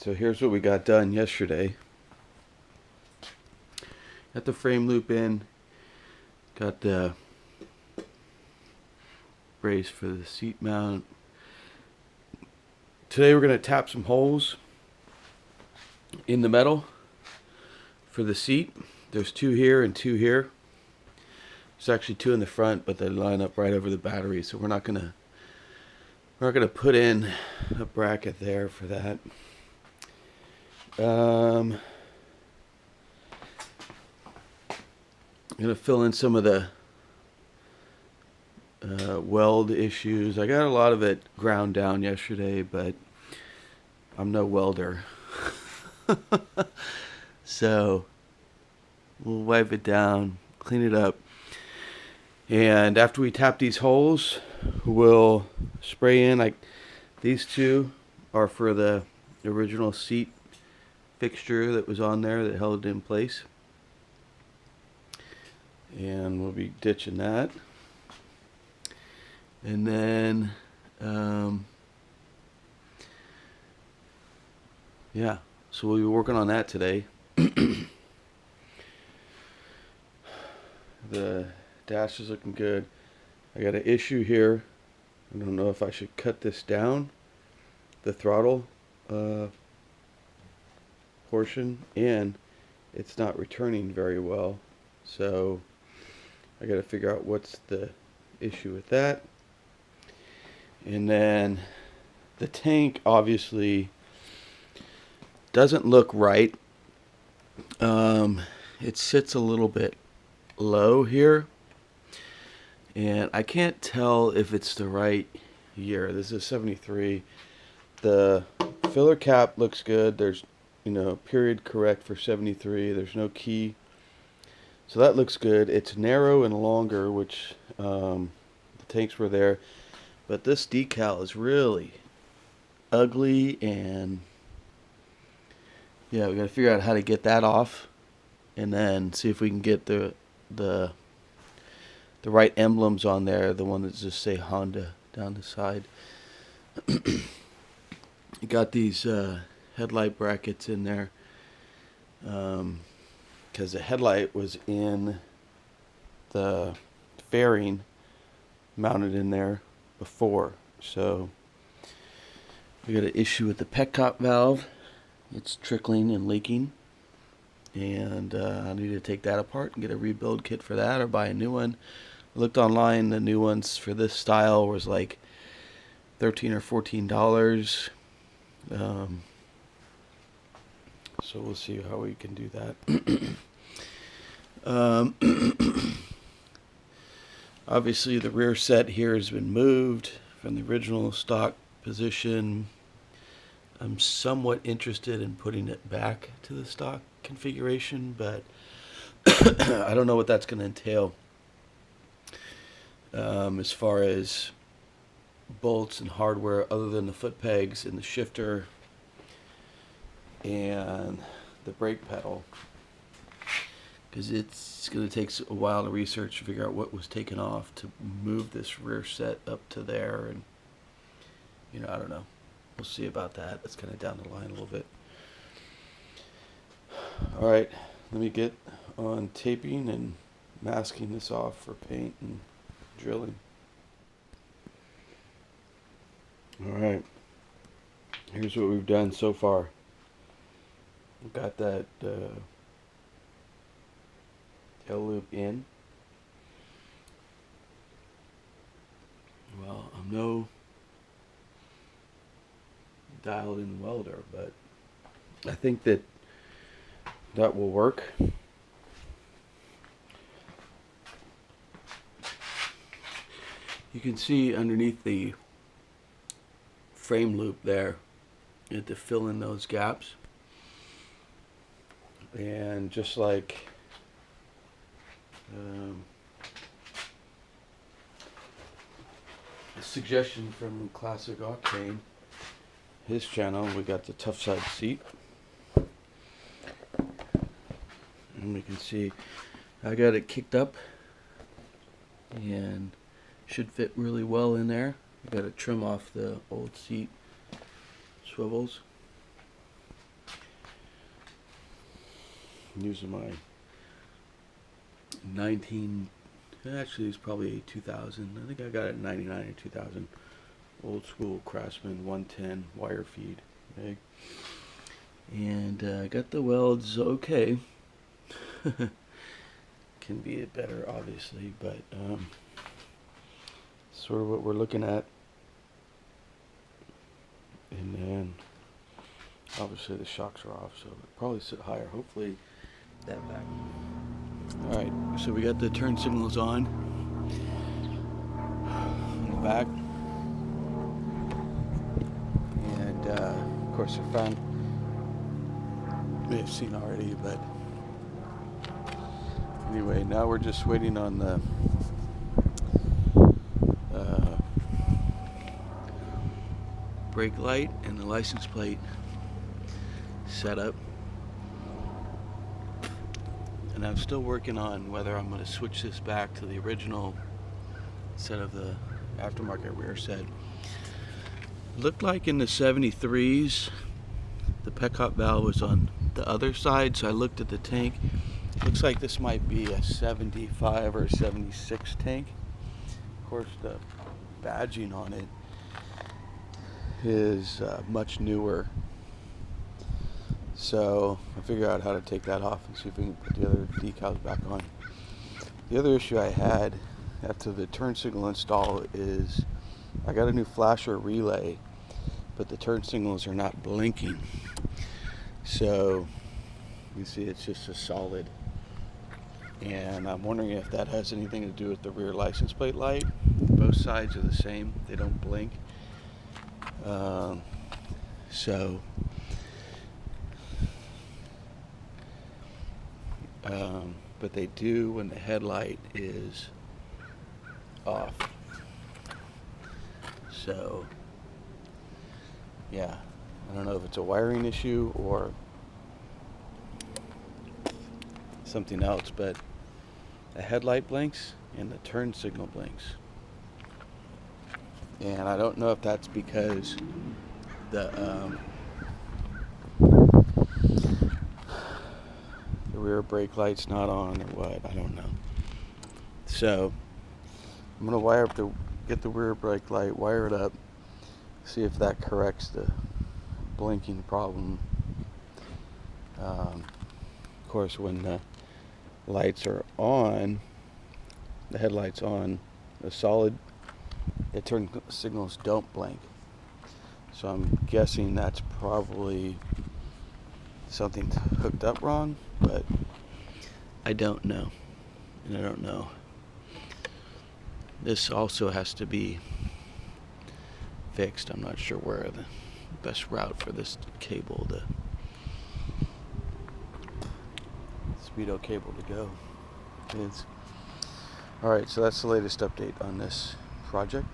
So here's what we got done yesterday. Got the frame loop in, got the brace for the seat mount. Today we're going to tap some holes in the metal for the seat. There's 2 here and 2 here. There's actually 2 in the front, but they line up right over the battery, so we're not gonna put in a bracket there for that. I'm gonna fill in some of the weld issues. I got a lot of it ground down yesterday, but I'm no welder. So we'll wipe it down, clean it up, and after we tap these holes, we'll spray in. Like these 2 are for the original seat fixture that was on there that held it in place, and we'll be ditching that. And then yeah, so we'll be working on that today. The dash is looking good. I got an issue here. I don't know if I should cut this down, the throttle portion, and it's not returning very well. So I got to figure out what's the issue with that. And then the tank obviously doesn't look right. It sits a little bit low here, and I can't tell if it's the right year. This is 73. The filler cap looks good. There's, period correct for 73. There's no key, so that looks good. It's narrow and longer, which the tanks were there, but this decal is really ugly, and yeah, we got to figure out how to get that off, and then see if we can get the right emblems on there, the one that just say Honda down the side. You got these headlight brackets in there because the headlight was in the fairing mounted in there before. So we got an issue with the petcock valve. It's trickling and leaking, and I need to take that apart and get a rebuild kit for that, or buy a new one. I looked online, the new ones for this style was like $13 or $14. So we'll see how we can do that. Obviously the rear set here has been moved from the original stock position. I'm somewhat interested in putting it back to the stock configuration, but I don't know what that's going to entail as far as bolts and hardware, other than the foot pegs and the shifter and the brake pedal, because it's going to take a while to research to figure out what was taken off to move this rear set up to there, and I don't know. We'll see about that. That's kind of down the line a little bit. Alright, let me get on taping and masking this off for paint and drilling. Alright, here's what we've done so far. We've got that tail loop in. Well, I'm no dialed in welder, but I think that will work. You can see underneath the frame loop there, you have to fill in those gaps, and just like a suggestion from Classic Octane, his channel, we got the tough side seat, and we can see I got it kicked up and should fit really well in there. I got to trim off the old seat swivels. I'm using my 19, actually it's probably a 2000, I think I got it in 99 or 2000, old school Craftsman 110 wire feed. Okay, and I got the welds okay. Can be better obviously, but sort of what we're looking at. And then obviously the shocks are off, so it'll probably sit higher. Hopefully that back. Alright, so we got the turn signals on in the back. And of course the front, you may have seen already, but anyway, now we're just waiting on the brake light and the license plate setup. And I'm still working on whether I'm going to switch this back to the original set of the aftermarket rear set. Looked like in the 73s the petcock valve was on the other side, so I looked at the tank. Looks like this might be a 75 or 76 tank. Of course the badging on it is much newer, so I figured out how to take that off and see if we can put the other decals back on. The other issue I had after the turn signal install is I got a new flasher relay, but the turn signals are not blinking. So you see it's just a solid, and I'm wondering if that has anything to do with the rear license plate light. Both sides are the same, they don't blink. But they do when the headlight is off. So yeah, I don't know if it's a wiring issue or something else, but the headlight blinks and the turn signal blinks. And I don't know if that's because the rear brake light's not on or what, I don't know. So I'm gonna wire up get the rear brake light, wire it up, see if that corrects the blinking problem. Of course, when the lights are on, the headlights on, the solid, the turn signals don't blink. So I'm guessing that's probably something hooked up wrong, but I don't know. And I don't know. This also has to be fixed. I'm not sure where the best route for this cable, the speedo cable, to go is. Alright, so that's the latest update on this project.